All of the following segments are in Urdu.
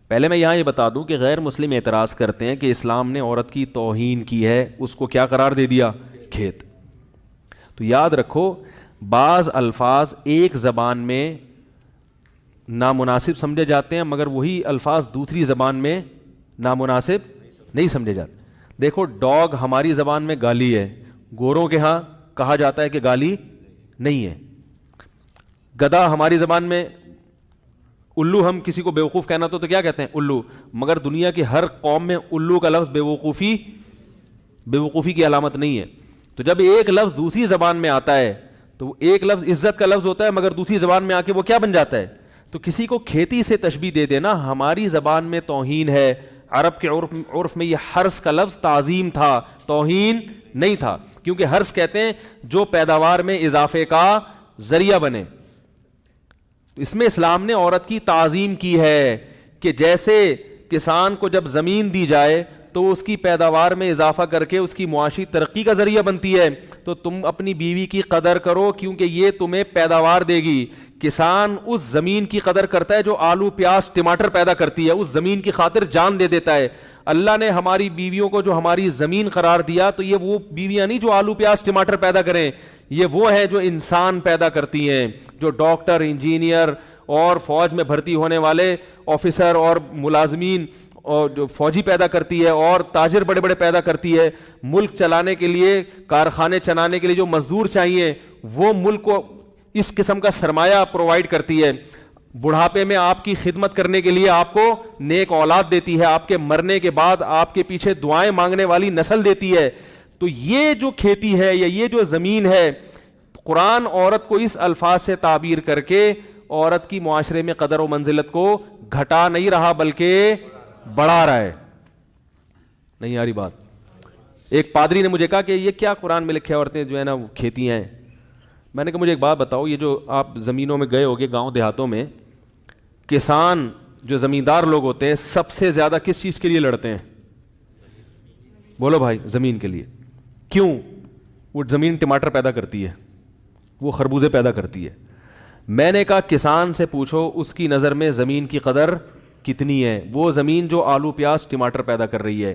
پہلے میں یہاں یہ بتا دوں کہ غیر مسلم اعتراض کرتے ہیں کہ اسلام نے عورت کی توہین کی ہے، اس کو کیا قرار دے دیا؟ کھیت۔ تو یاد رکھو بعض الفاظ ایک زبان میں نامناسب سمجھے جاتے ہیں مگر وہی الفاظ دوسری زبان میں نامناسب نہیں سمجھے جاتے۔ دیکھو ڈاگ ہماری زبان میں گالی ہے، گوروں کے ہاں کہا جاتا ہے کہ گالی نہیں ہے۔ گدھا ہماری زبان میں، الو ہم کسی کو بیوقوف کہنا تو کیا کہتے ہیں؟ الو، مگر دنیا کی ہر قوم میں الو کا لفظ بیوقوفی کی علامت نہیں ہے۔ تو جب ایک لفظ دوسری زبان میں آتا ہے تو ایک لفظ عزت کا لفظ ہوتا ہے مگر دوسری زبان میں آ کے وہ کیا بن جاتا ہے؟ تو کسی کو کھیتی سے تشبیہ دے دینا ہماری زبان میں توہین ہے، عرب کے عرف میں یہ حرث کا لفظ تعظیم تھا، توہین نہیں تھا، کیونکہ حرث کہتے ہیں جو پیداوار میں اضافے کا ذریعہ بنے۔ اس میں اسلام نے عورت کی تعظیم کی ہے کہ جیسے کسان کو جب زمین دی جائے تو اس کی پیداوار میں اضافہ کر کے اس کی معاشی ترقی کا ذریعہ بنتی ہے، تو تم اپنی بیوی کی قدر کرو کیونکہ یہ تمہیں پیداوار دے گی۔ کسان اس زمین کی قدر کرتا ہے جو آلو پیاز ٹماٹر پیدا کرتی ہے، اس زمین کی خاطر جان دے دیتا ہے۔ اللہ نے ہماری بیویوں کو جو ہماری زمین قرار دیا تو یہ وہ بیویاں نہیں جو آلو پیاز ٹماٹر پیدا کریں، یہ وہ ہیں جو انسان پیدا کرتی ہیں، جو ڈاکٹر، انجینئر اور فوج میں بھرتی ہونے والے آفیسر اور ملازمین اور جو فوجی پیدا کرتی ہے اور تاجر بڑے بڑے پیدا کرتی ہے۔ ملک چلانے کے لیے، کارخانے چلانے کے لیے جو مزدور چاہیے وہ ملک کو اس قسم کا سرمایہ پرووائڈ کرتی ہے۔ بڑھاپے میں آپ کی خدمت کرنے کے لیے آپ کو نیک اولاد دیتی ہے، آپ کے مرنے کے بعد آپ کے پیچھے دعائیں مانگنے والی نسل دیتی ہے۔ تو یہ جو کھیتی ہے یا یہ جو زمین ہے، قرآن عورت کو اس الفاظ سے تعبیر کر کے عورت کی معاشرے میں قدر و منزلت کو گھٹا نہیں رہا بلکہ بڑھا رہا ہے۔ نہیں آ رہی بات؟ ایک پادری نے مجھے کہا کہ یہ کیا قرآن میں لکھے عورتیں جو ہے نا وہ کھیتیاں ہیں؟ میں نے کہا مجھے ایک بات بتاؤ، یہ جو آپ زمینوں میں گئے ہوگے گاؤں دیہاتوں میں، کسان جو زمیندار لوگ ہوتے ہیں سب سے زیادہ کس چیز کے لیے لڑتے ہیں؟ بولو بھائی، زمین کے لیے۔ کیوں؟ وہ زمین ٹماٹر پیدا کرتی ہے، وہ خربوزے پیدا کرتی ہے۔ میں نے کہا کسان سے پوچھو اس کی نظر میں زمین کی قدر کتنی ہے، وہ زمین جو آلو پیاز ٹماٹر پیدا کر رہی ہے۔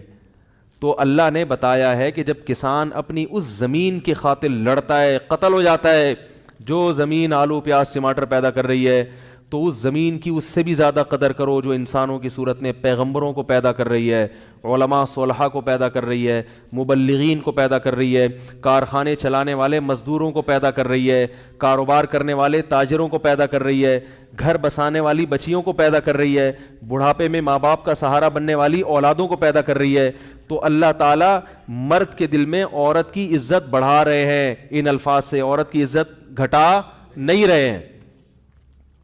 تو اللہ نے بتایا ہے کہ جب کسان اپنی اس زمین کی خاطر لڑتا ہے، قتل ہو جاتا ہے، جو زمین آلو پیاز ٹماٹر پیدا کر رہی ہے، تو اس زمین کی اس سے بھی زیادہ قدر کرو جو انسانوں کی صورت میں پیغمبروں کو پیدا کر رہی ہے، علماء صالحہ کو پیدا کر رہی ہے، مبلغین کو پیدا کر رہی ہے، کارخانے چلانے والے مزدوروں کو پیدا کر رہی ہے، کاروبار کرنے والے تاجروں کو پیدا کر رہی ہے، گھر بسانے والی بچیوں کو پیدا کر رہی ہے، بڑھاپے میں ماں باپ کا سہارا بننے والی اولادوں کو پیدا کر رہی ہے۔ تو اللہ تعالیٰ مرد کے دل میں عورت کی عزت بڑھا رہے ہیں، ان الفاظ سے عورت کی عزت گھٹا نہیں رہے ہیں۔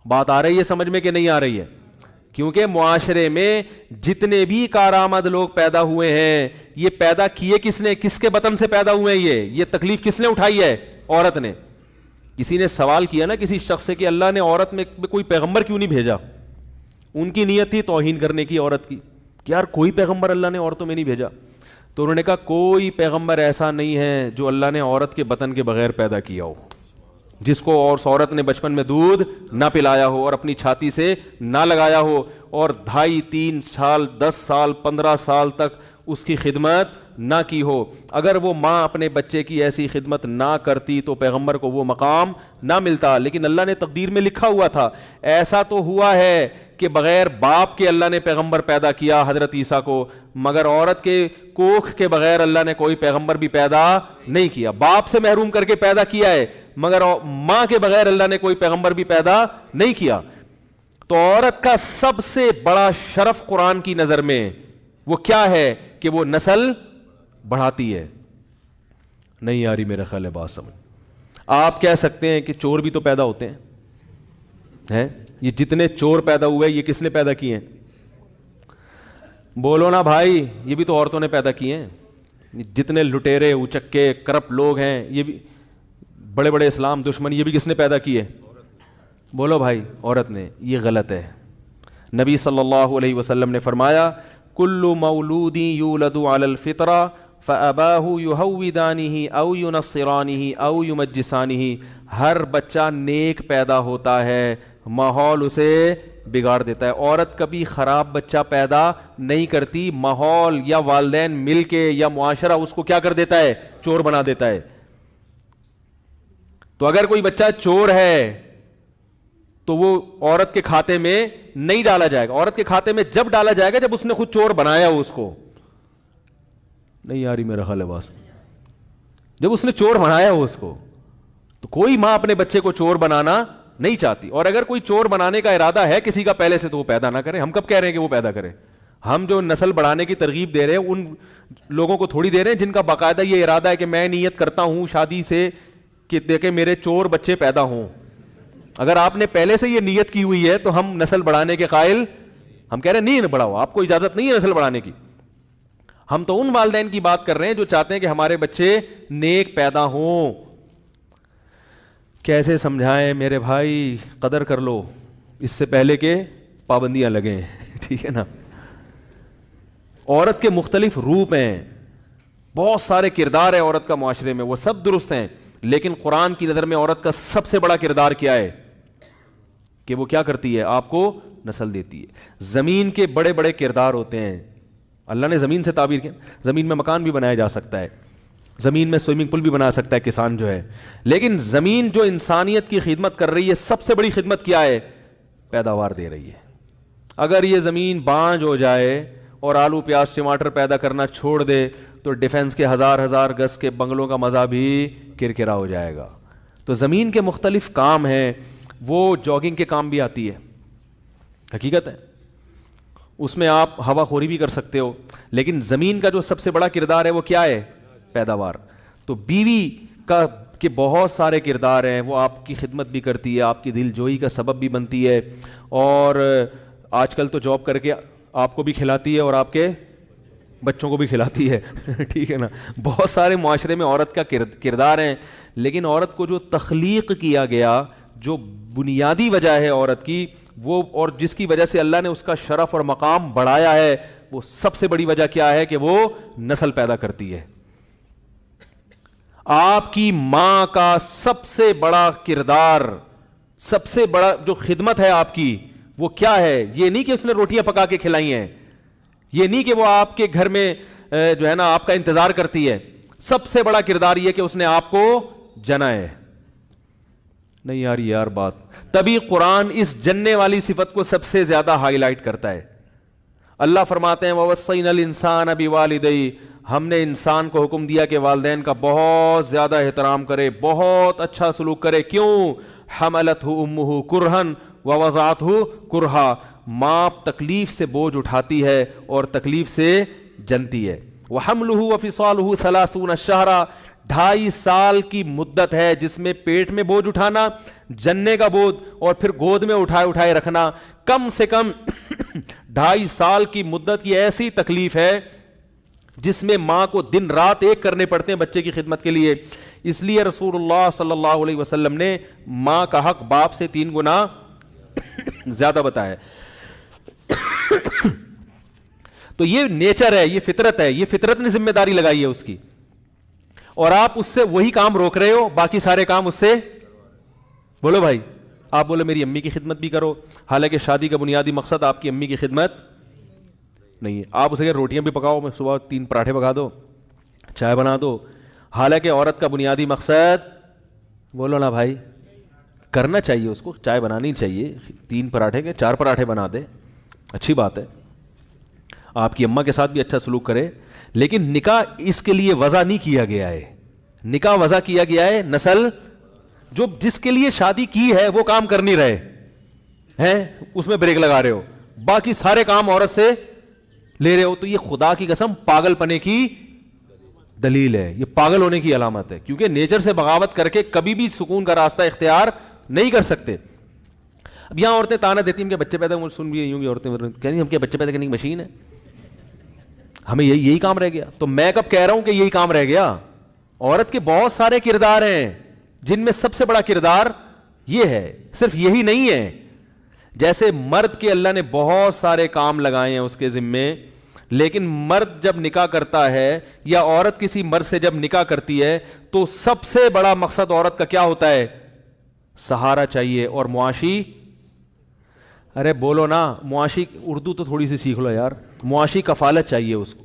بات آ رہی ہے سمجھ میں کہ نہیں آ رہی ہے؟ کیونکہ معاشرے میں جتنے بھی کارآمد لوگ پیدا ہوئے ہیں یہ پیدا کیے کس نے؟ کس کے بطن سے پیدا ہوئے ہیں؟ یہ تکلیف کس نے اٹھائی ہے؟ عورت نے۔ کسی نے سوال کیا نا کسی شخص سے کہ اللہ نے عورت میں کوئی پیغمبر کیوں نہیں بھیجا؟ ان کی نیت تھی توہین کرنے کی عورت کی کہ یار کوئی پیغمبر اللہ نے عورتوں میں نہیں بھیجا۔ تو انہوں نے کہا کوئی پیغمبر ایسا نہیں ہے جو اللہ نے عورت کے بطن کے بغیر پیدا کیا ہو، جس کو اور عورت نے بچپن میں دودھ نہ پلایا ہو اور اپنی چھاتی سے نہ لگایا ہو اور 2.5 3 سال 10 سال 15 سال تک اس کی خدمت نہ کی ہو۔ اگر وہ ماں اپنے بچے کی ایسی خدمت نہ کرتی تو پیغمبر کو وہ مقام نہ ملتا، لیکن اللہ نے تقدیر میں لکھا ہوا تھا۔ ایسا تو ہوا ہے کہ بغیر باپ کے اللہ نے پیغمبر پیدا کیا حضرت عیسیٰ کو، مگر عورت کے کوکھ کے بغیر اللہ نے کوئی پیغمبر بھی پیدا نہیں کیا۔ باپ سے محروم کر کے پیدا کیا ہے مگر ماں کے بغیر اللہ نے کوئی پیغمبر بھی پیدا نہیں کیا۔ تو عورت کا سب سے بڑا شرف قرآن کی نظر میں وہ کیا ہے کہ وہ نسل بڑھاتی ہے۔ نہیں آ رہی میرے خیال ہے بات سمجھ؟ آپ کہہ سکتے ہیں کہ چور بھی تو پیدا ہوتے ہیں، یہ جتنے چور پیدا ہوئے یہ کس نے پیدا کیے ہیں؟ بولو نا بھائی، یہ بھی تو عورتوں نے پیدا کیے ہیں۔ جتنے لٹیرے اچکے کرپٹ لوگ ہیں، یہ بھی بڑے بڑے اسلام دشمن، یہ بھی کس نے پیدا کیے؟ بولو بھائی، عورت نے۔ یہ غلط ہے۔ نبی صلی اللہ علیہ وسلم نے فرمایا کل مولود یولد علی الفطرہ فَأَبَاهُ يُهَوِّدَانِهِ أَوْ يُنَصِّرَانِهِ أَوْ يُمَجِّسَانِهِ، ہر بچہ نیک پیدا ہوتا ہے، ماحول اسے بگاڑ دیتا ہے۔ عورت کبھی خراب بچہ پیدا نہیں کرتی، ماحول یا والدین مل کے یا معاشرہ اس کو کیا کر دیتا ہے؟ چور بنا دیتا ہے۔ تو اگر کوئی بچہ چور ہے تو وہ عورت کے کھاتے میں نہیں ڈالا جائے گا، عورت کے کھاتے میں جب ڈالا جائے گا جب اس نے خود چور بنایا ہو اس کو۔ نہیں آ رہی میرا خیال ہے بات، جب اس نے چور بنایا ہو اس کو۔ تو کوئی ماں اپنے بچے کو چور بنانا نہیں چاہتی، اور اگر کوئی چور بنانے کا ارادہ ہے کسی کا پہلے سے تو وہ پیدا نہ کرے۔ ہم کب کہہ رہے ہیں کہ وہ پیدا کرے؟ ہم جو نسل بڑھانے کی ترغیب دے رہے ہیں ان لوگوں کو تھوڑی دے رہے ہیں جن کا باقاعدہ یہ ارادہ ہے کہ میں نیت کرتا ہوں شادی سے کہ دیکھیں میرے چور بچے پیدا ہوں۔ اگر آپ نے پہلے سے یہ نیت کی ہوئی ہے تو ہم نسل بڑھانے کے قائل، ہم کہہ رہے ہیں نہیں بڑھاؤ، آپ کو اجازت نہیں ہے نسل بڑھانے کی۔ ہم تو ان والدین کی بات کر رہے ہیں جو چاہتے ہیں کہ ہمارے بچے نیک پیدا ہوں۔ کیسے سمجھائیں میرے بھائی؟ قدر کر لو اس سے پہلے کہ پابندیاں لگیں، ٹھیک ہے نا؟ عورت کے مختلف روپ ہیں، بہت سارے کردار ہیں عورت کا معاشرے میں، وہ سب درست ہیں، لیکن قرآن کی نظر میں عورت کا سب سے بڑا کردار کیا ہے؟ کہ وہ کیا کرتی ہے؟ آپ کو نسل دیتی ہے۔ زمین کے بڑے بڑے کردار ہوتے ہیں، اللہ نے زمین سے تعبیر کیا، زمین میں مکان بھی بنایا جا سکتا ہے، زمین میں سوئمنگ پول بھی بنا سکتا ہے کسان جو ہے، لیکن زمین جو انسانیت کی خدمت کر رہی ہے، سب سے بڑی خدمت کیا ہے؟ پیداوار دے رہی ہے۔ اگر یہ زمین بانجھ ہو جائے اور آلو پیاز ٹماٹر پیدا کرنا چھوڑ دے تو ڈیفنس کے ہزار گز کے بنگلوں کا مزہ بھی کرکرا ہو جائے گا۔ تو زمین کے مختلف کام ہیں، وہ جاگنگ کے کام بھی آتی ہے، حقیقت ہے، اس میں آپ ہوا خوری بھی کر سکتے ہو، لیکن زمین کا جو سب سے بڑا کردار ہے وہ کیا ہے؟ پیداوار۔ تو بیوی کا کے بہت سارے کردار ہیں، وہ آپ کی خدمت بھی کرتی ہے، آپ کی دل جوئی کا سبب بھی بنتی ہے، اور آج کل تو جاب کر کے آپ کو بھی کھلاتی ہے اور آپ کے بچوں کو بھی کھلاتی ہے، ٹھیک ہے نا؟ بہت سارے معاشرے میں عورت کا کردار ہیں، لیکن عورت کو جو تخلیق کیا گیا، جو بنیادی وجہ ہے عورت کی، وہ اور جس کی وجہ سے اللہ نے اس کا شرف اور مقام بڑھایا ہے، وہ سب سے بڑی وجہ کیا ہے؟ کہ وہ نسل پیدا کرتی ہے۔ آپ کی ماں کا سب سے بڑا کردار، سب سے بڑا جو خدمت ہے آپ کی، وہ کیا ہے؟ یہ نہیں کہ اس نے روٹیاں پکا کے کھلائی ہیں، یہ نہیں کہ وہ آپ کے گھر میں جو ہے نا آپ کا انتظار کرتی ہے، سب سے بڑا کردار یہ کہ اس نے آپ کو جنا ہے۔ نہیں یار یار بات، تبھی قرآن اس جننے والی صفت کو سب سے زیادہ ہائی لائٹ کرتا ہے۔ اللہ فرماتے ہیں وَوَصَّيْنَا الْإِنسَانَ بِوَالِدَيْهِ، ہم نے انسان کو حکم دیا کہ والدین کا بہت زیادہ احترام کرے، بہت اچھا سلوک کرے۔ کیوں؟ حملتہ امہ کرہن ووضعتہ کرہا، ماں تکلیف سے بوجھ اٹھاتی ہے اور تکلیف سے جنتی ہے۔ وحملہ وفصالہ 30 شہرا، 2.5 سال کی مدت ہے جس میں پیٹ میں بوجھ اٹھانا، جننے کا بوجھ، اور پھر گود میں اٹھائے رکھنا، کم سے کم 2.5 سال کی مدت کی ایسی تکلیف ہے جس میں ماں کو دن رات ایک کرنے پڑتے ہیں بچے کی خدمت کے لیے۔ اس لیے رسول اللہ صلی اللہ علیہ وسلم نے ماں کا حق باپ سے 3 گنا زیادہ بتایا۔ تو یہ نیچر ہے، یہ فطرت ہے، یہ فطرت نے ذمہ داری لگائی ہے اس کی، اور آپ اس سے وہی کام روک رہے ہو، باقی سارے کام اس سے۔ بولو بھائی، آپ بولو میری امی کی خدمت بھی کرو، حالانکہ شادی کا بنیادی مقصد آپ کی امی کی خدمت نہیں ہے۔ آپ اسے کہ روٹیاں بھی پکاؤ، میں صبح 3 پراٹھے پکا دو، چائے بنا دو، حالانکہ عورت کا بنیادی مقصد، بولو نا بھائی، کرنا چاہیے اس کو، چائے بنانی چاہیے، 3 پراٹھے کے 4 پراٹھے بنا دے، اچھی بات ہے، آپ کی اماں کے ساتھ بھی اچھا سلوک کرے، لیکن نکاح اس کے لیے وضع نہیں کیا گیا ہے۔ نکاح وضع کیا گیا ہے نسل، جو جس کے لیے شادی کی ہے وہ کام کر نہیں رہے ہیں، اس میں بریک لگا رہے ہو، باقی سارے کام عورت سے لے رہے ہو، تو یہ خدا کی قسم پاگل پنے کی دلیل ہے، یہ پاگل ہونے کی علامت ہے، کیونکہ نیچر سے بغاوت کر کے کبھی بھی سکون کا راستہ اختیار نہیں کر سکتے۔ اب یہاں عورتیں تانا دیتی ہیں کہ بچے پیدا، سن بھی رہی ہوں گی عورتیں کہہ رہی ہم کیا بچے پیدا کرنے کی مشین ہے، ہمیں یہی کام رہ گیا۔ تو میں کب کہہ رہا ہوں کہ یہی کام رہ گیا؟ عورت کے بہت سارے کردار ہیں جن میں سب سے بڑا کردار یہ ہے، صرف یہی نہیں ہے۔ جیسے مرد کے اللہ نے بہت سارے کام لگائے ہیں اس کے ذمے، لیکن مرد جب نکاح کرتا ہے یا عورت کسی مرد سے جب نکاح کرتی ہے تو سب سے بڑا مقصد عورت کا کیا ہوتا ہے؟ سہارا چاہیے اور معاشی، ارے بولو نا، معاشی اردو تو تھوڑی سی سیکھ لو یار، معاشی کفالت چاہیے اس کو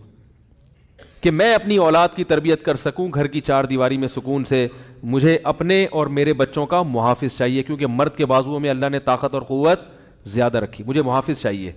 کہ میں اپنی اولاد کی تربیت کر سکوں گھر کی چار دیواری میں سکون سے. مجھے اپنے اور میرے بچوں کا محافظ چاہیے، کیونکہ مرد کے بازوؤں میں اللہ نے طاقت اور قوت زیادہ رکھی، مجھے محافظ چاہیے.